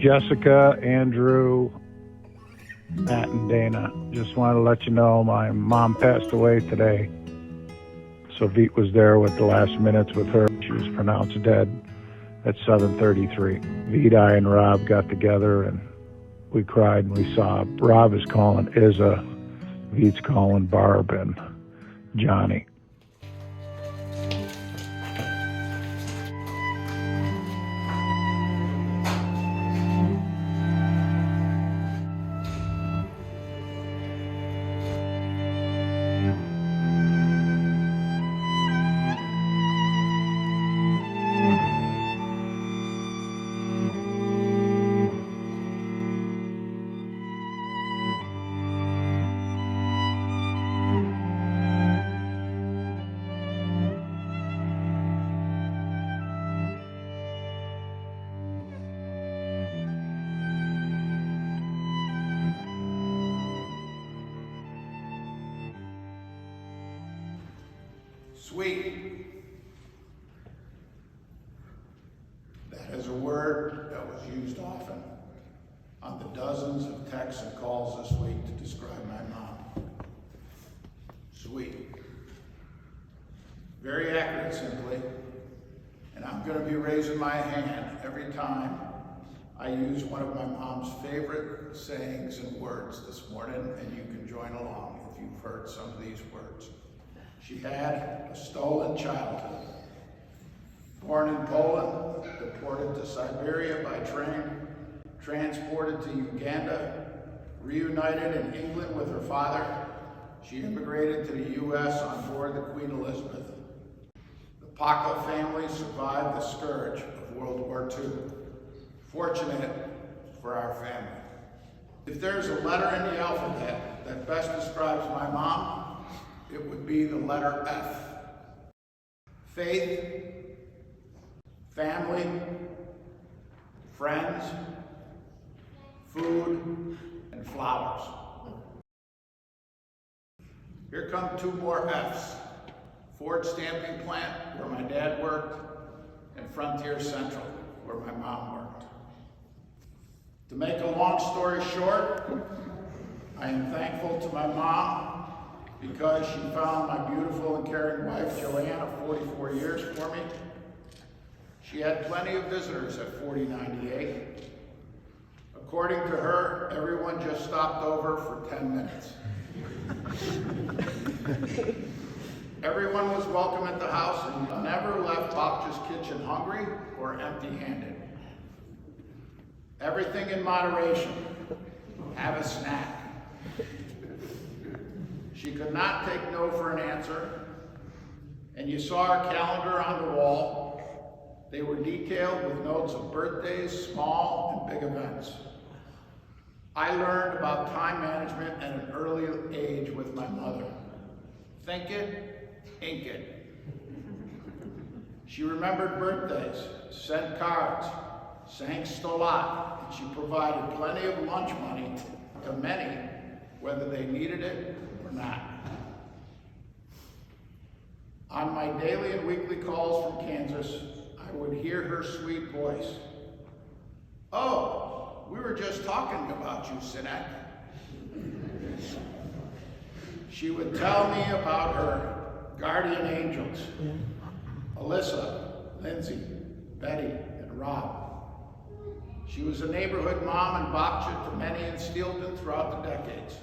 Jessica, Andrew, Matt, and Dana. Just wanted to let you know my mom passed away today. So Vete was there with the last minutes with her. She was pronounced dead at 7:33. Vete, I, and Rob got together and we cried and we sobbed. Rob is calling Izza, Vete's calling Barb and Johnny. Sweet. That is a word that was used often on the dozens of texts and calls this week to describe my mom. Sweet. Very accurate, simply. And I'm going to be raising my hand every time I use one of my mom's favorite sayings and words this morning, and you can join along if you've heard some of these words. She had a stolen childhood. Born in Poland, deported to Siberia by train, transported to Uganda, reunited in England with her father, she immigrated to the U.S. on board the Queen Elizabeth. The Paco family survived the scourge of World War II. Fortunate for our family. If there's a letter in the alphabet that best describes my mom, it would be the letter F. Faith, family, friends, food, and flowers. Here come two more F's. Ford Stamping Plant, where my dad worked, and Frontier Central, where my mom worked. To make a long story short, I am thankful to my mom because she found my beautiful and caring wife, Joanne, of 44 years for me. She had plenty of visitors at 4098. According to her, everyone just stopped over for 10 minutes. Everyone was welcome at the house and never left Bach's kitchen hungry or empty-handed. Everything in moderation. Have a snack. She could not take no for an answer, and you saw her calendar on the wall. They were detailed with notes of birthdays, small and big events. I learned about time management at an early age with my mother. Think it, ink it. She remembered birthdays, sent cards, sang Stolat, and she provided plenty of lunch money to many, whether they needed it or not. On my daily and weekly calls from Kansas, I would hear her sweet voice. Oh, we were just talking about you, Sinek. She would tell me about her guardian angels, Alyssa, Lindsay, Betty, and Rob. She was a neighborhood mom and bokcha to many in Steelton throughout the decades.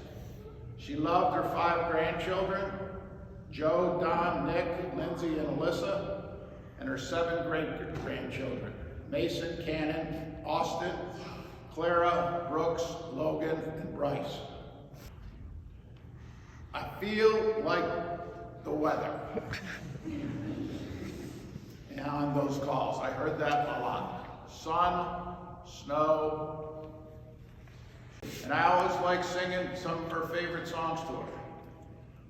She loved her 5 grandchildren, Joe, Don, Nick, Lindsay, and Alyssa, and her 7 great-grandchildren, Mason, Cannon, Austin, Clara, Brooks, Logan, and Bryce. I feel like the weather. And on those calls, I heard that a lot. Sun, snow, and I always like singing some of her favorite songs to her.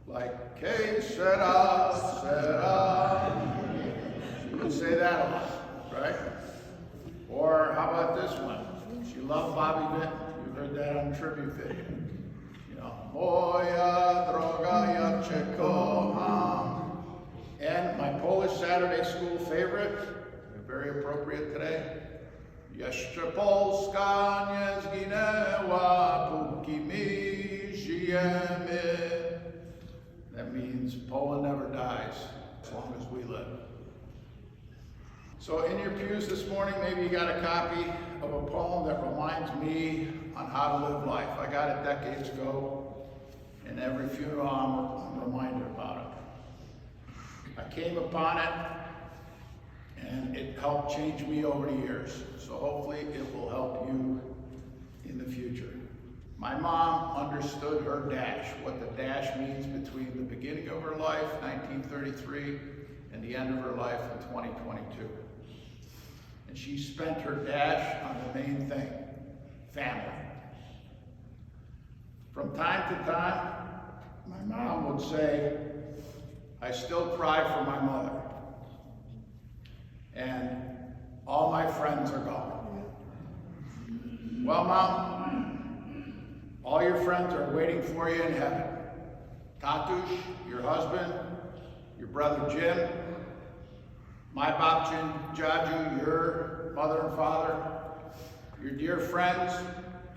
Like, que sera, sera. She would say that a lot, right? Or how about this one? She loved Bobby Vinton. You heard that on the tribute video. You know, moja droga, ja cię kocham. And my Polish Saturday school favorite, very appropriate today, Jeszcze Polska nie zginęła, póki my żyjemy. That means Poland never dies as long as we live. So in your pews this morning, maybe you got a copy of a poem that reminds me on how to live life. I got it decades ago, and every funeral I'm reminded about it. I came upon it, and it helped change me over the years. So hopefully it will help you in the future. My mom understood her dash, what the dash means between the beginning of her life, 1933, and the end of her life in 2022. And she spent her dash on the main thing, family. From time to time, my mom would say, I still cry for my mother. And all my friends are gone. Well, Mom, all your friends are waiting for you in heaven. Tatush, your husband, your brother Jim, my babcin Jaju, your mother and father, your dear friends,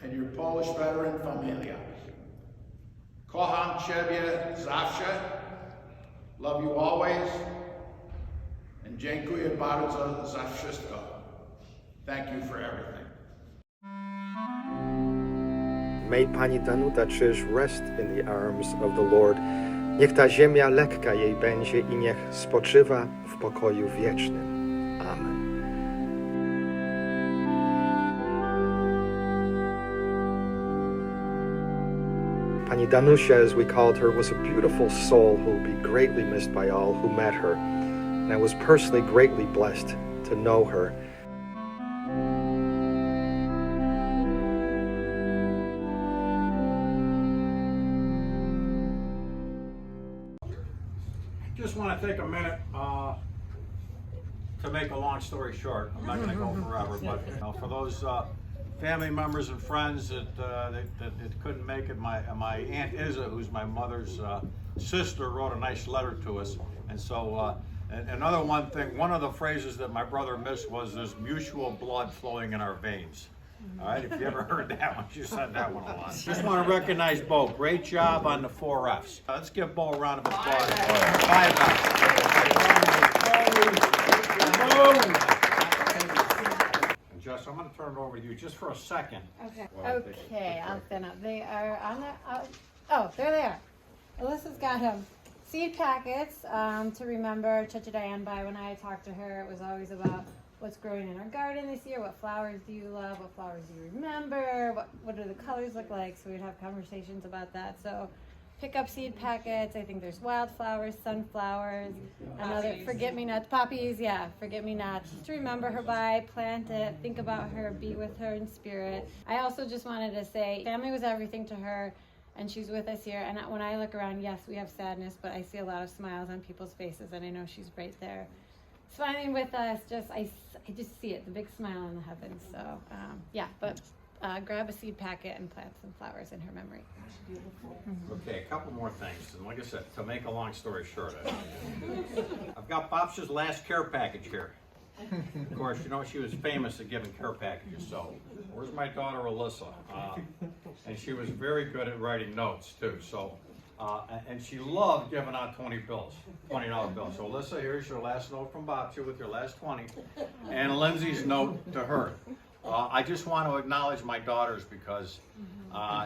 and your Polish veteran familia. Kocham Ciebie zawsze, love you always, and dziękuję bardzo za wszystko. Thank you for everything. May Pani Danuta Czyz rest in the arms of the Lord. Niech ta ziemia lekka jej będzie i niech spoczywa w pokoju wiecznym. Amen. Pani Danusia, as we called her, was a beautiful soul who will be greatly missed by all who met her, and I was personally greatly blessed to know her. Just want to take a minute to make a long story short. I'm not going to go forever, but for those family members and friends that couldn't make it, my Aunt Izza, who's my mother's sister, wrote a nice letter to us. And so another one thing, one of the phrases that my brother missed was there's mutual blood flowing in our veins. All right, if you ever heard that one, she said that one a lot. Just want to recognize Bo. Great job on the 4 Fs. Let's give Bo a round of applause. 5 Fs. Jess, I'm going to turn it over to you just for a second. Okay. Okay, I'll stand up. They are on the. Oh, there they are. Alyssa's got seed packets to remember Chacha Diane by. When I talked to her, it was always about what's growing in our garden this year, what flowers do you love, what flowers do you remember, what do the colors look like, so we'd have conversations about that. So pick up seed packets. I think there's wildflowers, sunflowers, another forget-me-nots, poppies, yeah, forget-me-nots, just to remember her by, plant it, think about her, be with her in spirit. I also just wanted to say family was everything to her, and she's with us here, and when I look around, yes, we have sadness, but I see a lot of smiles on people's faces, and I know she's right there smiling with us. I just see it, the big smile in the heavens. So yeah, but grab a seed packet and plant some flowers in her memory. Okay, a couple more things. And like I said, to make a long story short, I've got Bob's last care package here. Of course, you know, she was famous at giving care packages. So where's my daughter Alyssa? And she was very good at writing notes too. So and she loved giving out $20 bills. So Alyssa, here's your last note from Bobcha with your last 20, and Lindsay's note to her. I just want to acknowledge my daughters because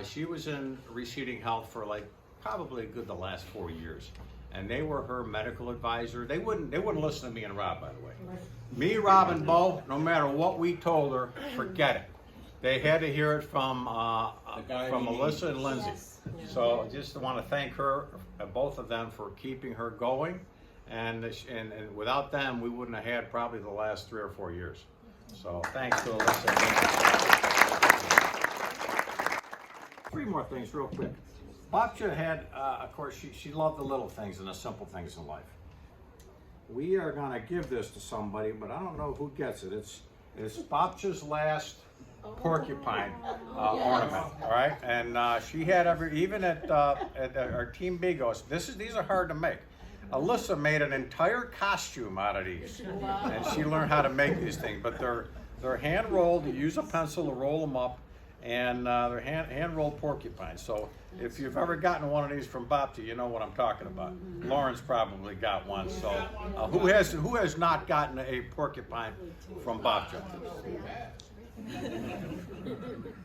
she was in receding health for like probably a good the last 4 years, and they were her medical advisor. They wouldn't listen to me and Rob, by the way. Me, Rob, and Bo, no matter what we told her, forget it. They had to hear it from Alyssa and Lindsay. So I just want to thank her, both of them, for keeping her going, and without them, we wouldn't have had probably the last 3 or 4 years. So thanks to Alyssa. 3 more things real quick. Bobcha had, of course, she loved the little things and the simple things in life. We are going to give this to somebody, but I don't know who gets it. It's Bobcha's last porcupine ornament, all right? And she had even at our Team Bigos, these are hard to make. Alyssa made an entire costume out of these, and she learned how to make these things. But They're hand rolled. You use a pencil to roll them up, and they're hand rolled porcupines. So if you've ever gotten one of these from Bapti, you know what I'm talking about. Lauren's probably got one. So who has not gotten a porcupine from Bapti?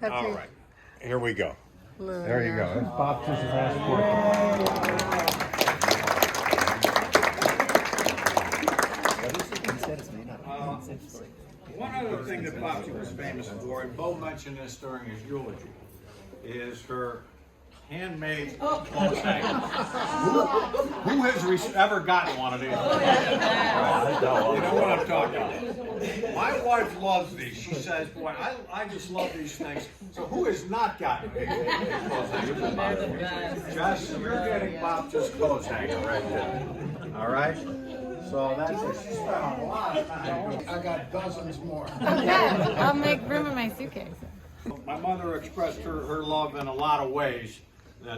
All right, here we go. There you go. That's Bapti's last porcupine. One other thing that Bapti was famous for, and Bo mentioned this during his eulogy, is her handmade clothes hangers. Who has ever gotten one of these? You know what I'm talking about. My wife loves these. She says, boy, I just love these things. So who has not gotten a clothes hanger? Jess, you're getting Bapti's clothes hanger right there. All right? So that's it. She spent a lot of time. I got dozens more. I'll make room in my suitcase. My mother expressed her love in a lot of ways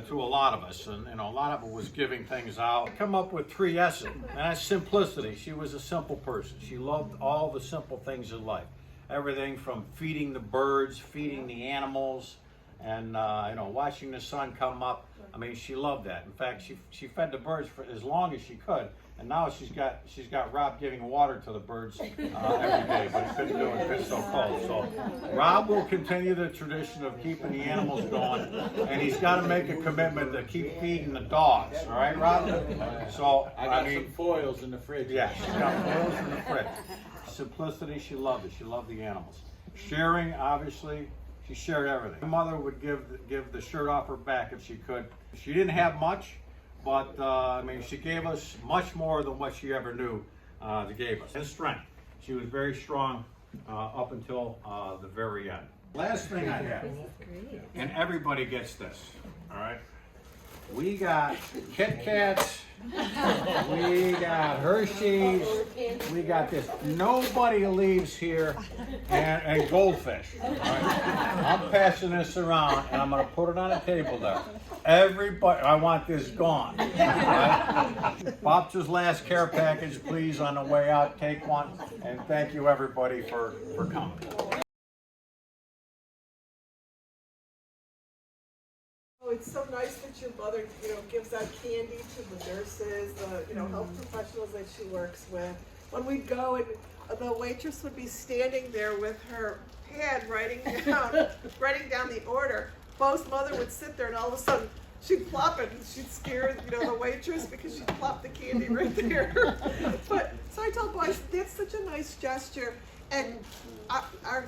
to a lot of us, and a lot of it was giving things out. Come up with 3 S's, and that's simplicity. She was a simple person. She loved all the simple things in life. Everything from feeding the birds, feeding the animals, and watching the sun come up. I mean, she loved that. In fact, she fed the birds for as long as she could. And now she's got Rob giving water to the birds every day, but he couldn't do it because it's so cold. So Rob will continue the tradition of keeping the animals going, and he's got to make a commitment to keep feeding the dogs. All right, Rob? So I mean, some foils in the fridge. Yeah, she's got foils in the fridge. Simplicity, she loved it. She loved the animals. Sharing, obviously, she shared everything. My mother would give the shirt off her back if she could. She didn't have much. But, she gave us much more than what she ever knew to give us. And strength. She was very strong up until the very end. Last thing I have, and everybody gets this, all right? We got Kit Kats, we got Hershey's, we got this. Nobody leaves here and goldfish. All right? I'm passing this around, and I'm going to put it on a table there. Everybody, I want this gone. Right? Bapti's last care package, please, on the way out, take one. And thank you, everybody, for coming. Oh, it's so nice that your mother, gives out candy to the nurses, health professionals that she works with. When we'd go, and the waitress would be standing there with her pad writing down the order. Bo's mother would sit there, and all of a sudden she'd plop it, and she'd scare the waitress because she'd plop the candy right there. But so I told Bo, I said, that's such a nice gesture. And I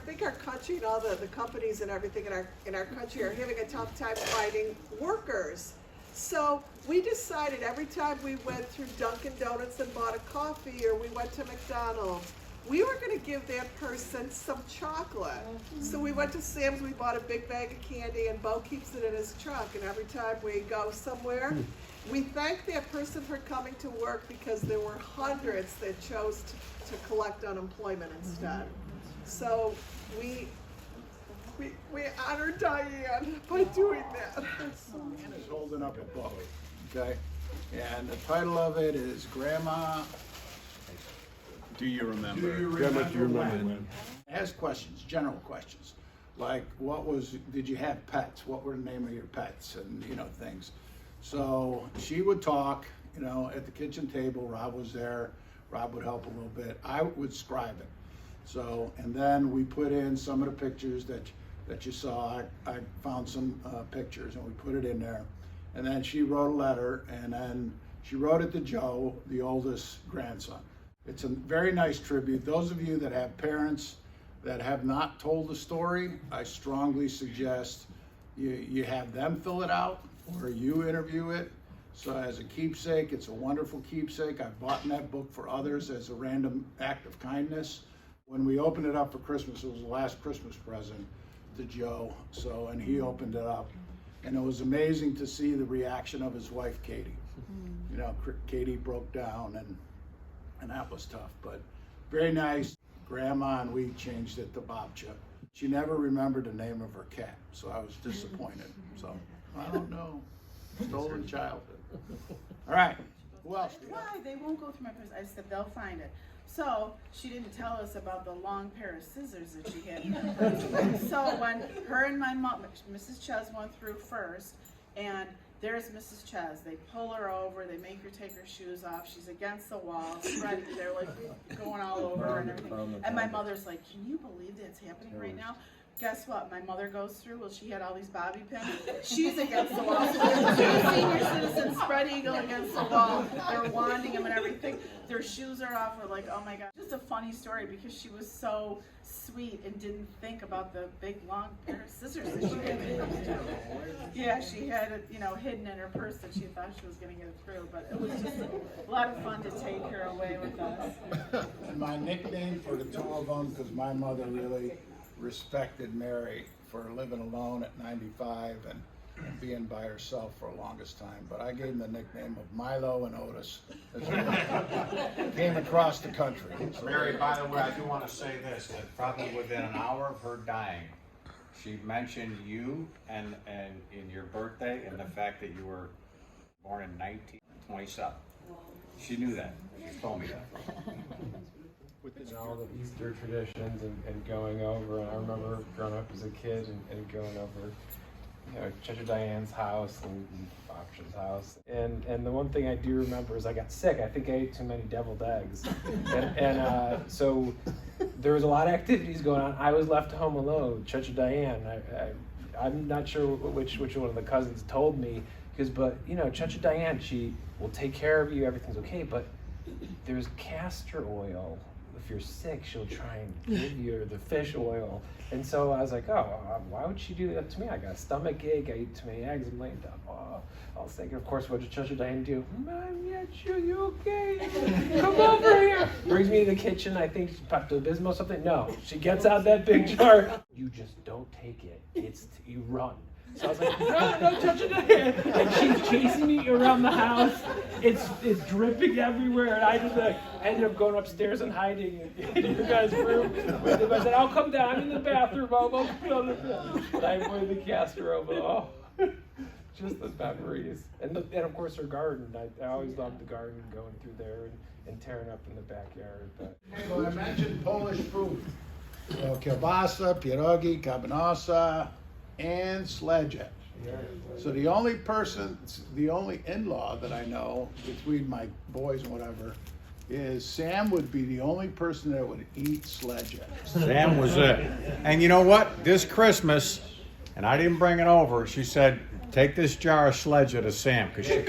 think our country and all the companies and everything in our country are having a tough time finding workers. So we decided every time we went through Dunkin' Donuts and bought a coffee, or we went to McDonald's, we were going to give that person some chocolate. So we went to Sam's, we bought a big bag of candy, and Bo keeps it in his truck. And every time we go somewhere, we thank that person for coming to work, because there were hundreds that chose to collect unemployment instead. So we honor Diane by doing that. Diane is holding up a book, okay? And the title of it is Grandma, Do You Remember? Grandma, do you remember when? It has questions, general questions, like did you have pets? What were the name of your pets? And things. So she would talk, at the kitchen table. Rob was there. Rob would help a little bit. I would scribe it. So, and then we put in some of the pictures that you saw. I found some pictures, and we put it in there. And then she wrote a letter, and then she wrote it to Joe, the oldest grandson. It's a very nice tribute. Those of you that have parents that have not told the story, I strongly suggest you have them fill it out, or you interview it. So as a keepsake, it's a wonderful keepsake. I've bought that book for others as a random act of kindness. When we opened it up for Christmas, it was the last Christmas present to Joe. So, and he opened it up. And it was amazing to see the reaction of his wife, Katie. Katie broke down, and that was tough, but very nice. Grandma and we changed it to Babcha. She never remembered the name of her cat, so I was disappointed. So, I don't know. Stolen childhood. All right. Who else? Why? They won't go through my purse. I said they'll find it. So she didn't tell us about the long pair of scissors that she had. So when her and my mom, Mrs. Czyz went through first, and there's Mrs. Czyz. They pull her over, they make her take her shoes off. She's against the wall, spreading, they're like going all over her and everything. And my mother's like, can you believe that's happening right now? Guess what? My mother goes through, well, she had all these bobby pins. She's against the wall. So there's two senior citizens spread eagle against the wall. They're wanding them and everything. Their shoes are off. We're like, oh my God. Just a funny story because she was so sweet and didn't think about the big long pair of scissors that she had. Yeah, she had it, you know, hidden in her purse that she thought she was going to get it through. But it was just a lot of fun to take her away with us. And my nickname for the two of them, because my mother really respected Mary for living alone at 95 and being by herself for the longest time. But I gave him the nickname of Milo and Otis as we came across the country. So Mary, by the way, I do want to say this, that probably within an hour of her dying, she mentioned you and in your birthday and the fact that you were born in 1927. She knew that. She told me that. And all the Easter traditions and going over, and I remember growing up as a kid and going over, you know, Church of Diane's house and Bob's house. And the one thing I do remember is I got sick. I think I ate too many deviled eggs. So there was a lot of activities going on. I was left home alone, Church of Diane. I'm not sure which one of the cousins told me, but you know, Church of Diane, she will take care of you, everything's okay, but there's castor oil. If you're sick, she'll try and give you the fish oil. And so I was like, oh, why would she do that to me? I got a stomach ache, I ate too many eggs, I'm laying down. Oh, I was thinking, of course, what did Church of Diane do? Mom, you okay? Come over here. Brings me to the kitchen, I think she's Pepto-Bismol or something. No, she gets out that big jar. You just don't take it. You run. So I was like, no, Church of Diane. And she's chasing me around the house. It's dripping everywhere. And I ended up going upstairs and hiding in your guys' room. I said, I'll come down. I'm in the bathroom. I'll go on the bed. And I avoided the castor over. Oh, just the memories. And of course her garden. I always loved the garden, going through there and tearing up in the backyard. But. So I mentioned Polish food. So kielbasa, pierogi, kabanosa, and sledge. So the only in-law that I know between my boys and whatever is Sam would be the only person that would eat sledge. Sam was it. And you know what? This Christmas, and I didn't bring it over, she said, take this jar of sledge to Sam, because she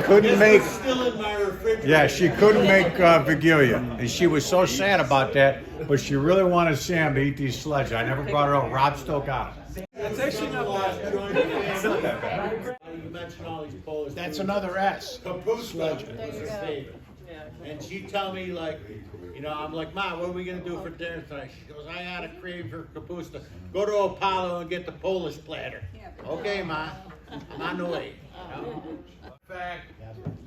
couldn't make. It's still in my refrigerator. Yeah, she couldn't make Vigília, and she was so sad about that. But she really wanted Sam to eat these sledge. I never brought it over. Rob still got them. It's actually not bad. It's not that bad. You mentioned all these Polish. That's another S. Sledge. And she'd tell me, like, you know, I'm like, Ma, what are we going to do for dinner tonight? She goes, I got a crave for kapusta. Go to Apollo and get the Polish platter. Okay, Ma, I'm on the way. In fact,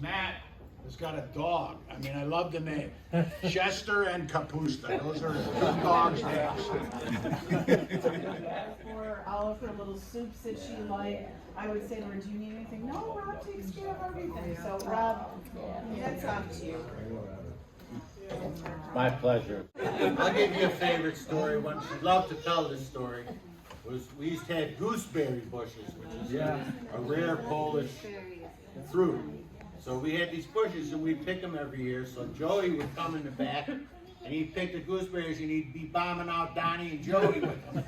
Matt has got a dog. I mean, I love the name. Chester and Kapusta. Those are dogs' names. For all of her little soups that she liked, I would say to her, do you need anything? No, Rob takes care of everything. So Rob, that's off to you. My pleasure. I'll give you a favorite story. One she loved to tell this story. We used to have gooseberry bushes, which is a rare Polish fruit. So we had these bushes and we'd pick them every year. So Joey would come in the back and he'd pick the gooseberries and he'd be bombing out Donnie and Joey with them.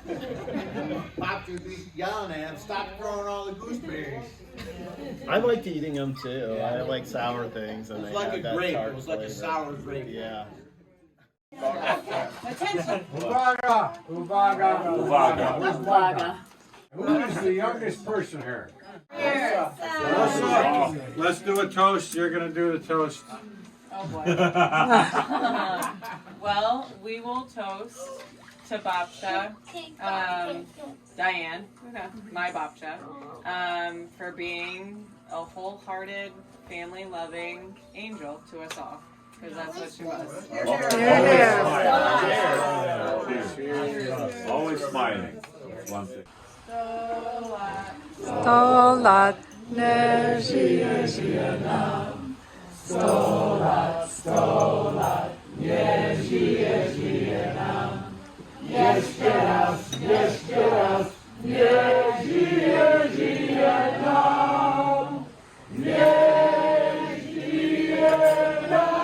And Pops would be yelling at him, stop throwing all the gooseberries. I liked eating them too. I like sour things. And it was like a grape. It was like a sour grape. Yeah. Attention. Uwaga! Uwaga! Uwaga! Where's Uwaga? Who is the youngest person here? Let's do a toast. You're going to do the toast. Oh boy. Well, we will toast to Babcia, Diane, my Babcia, for being a wholehearted, family-loving angel to us all. Because that's what she was. Cheers. Always smiling. One thing. 100 lat, nie żyje nam. 100 lat, Nie żyje nam. Jeszcze raz, jeszcze raz. Nie żyje nam. Nie żyje nam.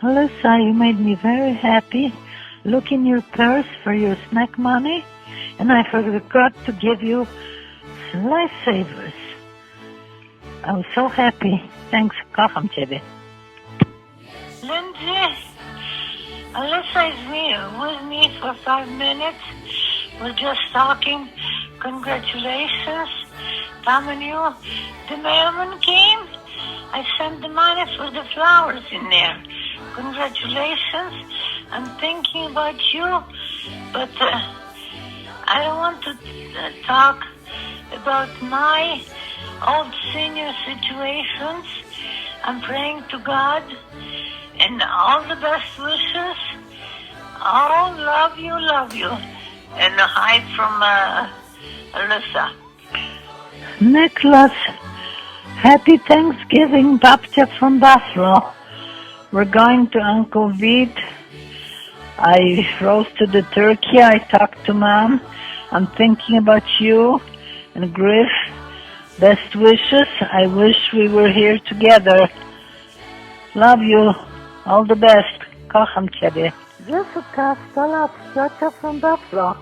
Alyssa, you made me very happy. Look in your purse for your snack money, and I forgot to give you lifesavers. I was so happy. Thanks, kocham ciebie. Lindsay, Alyssa is with me for 5 minutes. We're just talking. Congratulations. Tom and you. The mailman came. I sent the money for the flowers in there. Congratulations. I'm thinking about you, but I don't want to talk about my old senior situations. I'm praying to God and all the best wishes. Oh, love you. And a hi from Alyssa. Nicholas, happy Thanksgiving, Babcia from Buffalo. We're going to Uncle Veit. I roasted the turkey. I talked to Mom. I'm thinking about you and Griff. Best wishes. I wish we were here together. Love you. All the best. Kocham ciebie. Jessica, 100 lat, ciocia from Buffalo.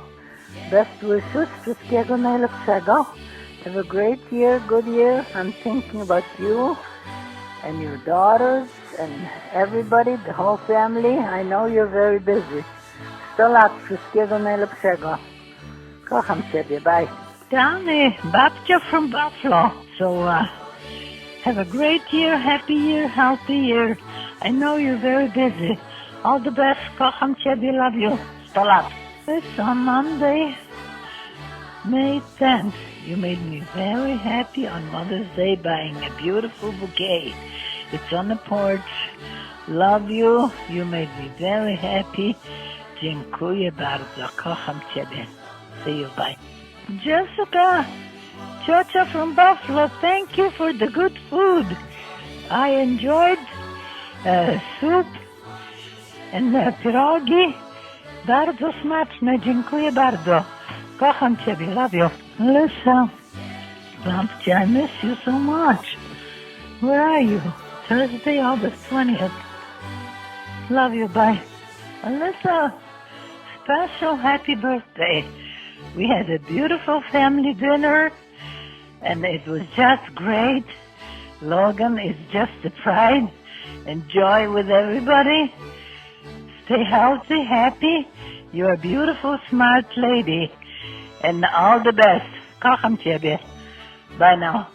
Best wishes. Wszystkiego najlepszego. Have a great year, good year. I'm thinking about you and your daughters and everybody, the whole family. I know you're very busy. 100 lat, wszystkiego najlepszego. Kocham ciebie, bye. Danny, babcia from Buffalo. So, have a great year, happy year, healthy year. I know you're very busy. All the best, kocham ciebie, love you. 100 lat. It's on Monday, May 10th. You made me very happy on Mother's Day buying a beautiful bouquet. It's on the porch. Love you. You made me very happy. Dziękuję bardzo. Kocham ciebie. See you. Bye. Jessica, ciocia from Buffalo, thank you for the good food. I enjoyed soup and pierogi. Bardzo smaczne. Dziękuję bardzo. Kocham ciebie. Love you. Alyssa, Babcia, I miss you so much. Where are you? Thursday, August 20th. Love you, bye. Alyssa, special happy birthday. We had a beautiful family dinner, and it was just great. Logan is just a pride and joy with everybody. Stay healthy, happy. You're a beautiful, smart lady. And all the best. Kocham ciebie. Bye now.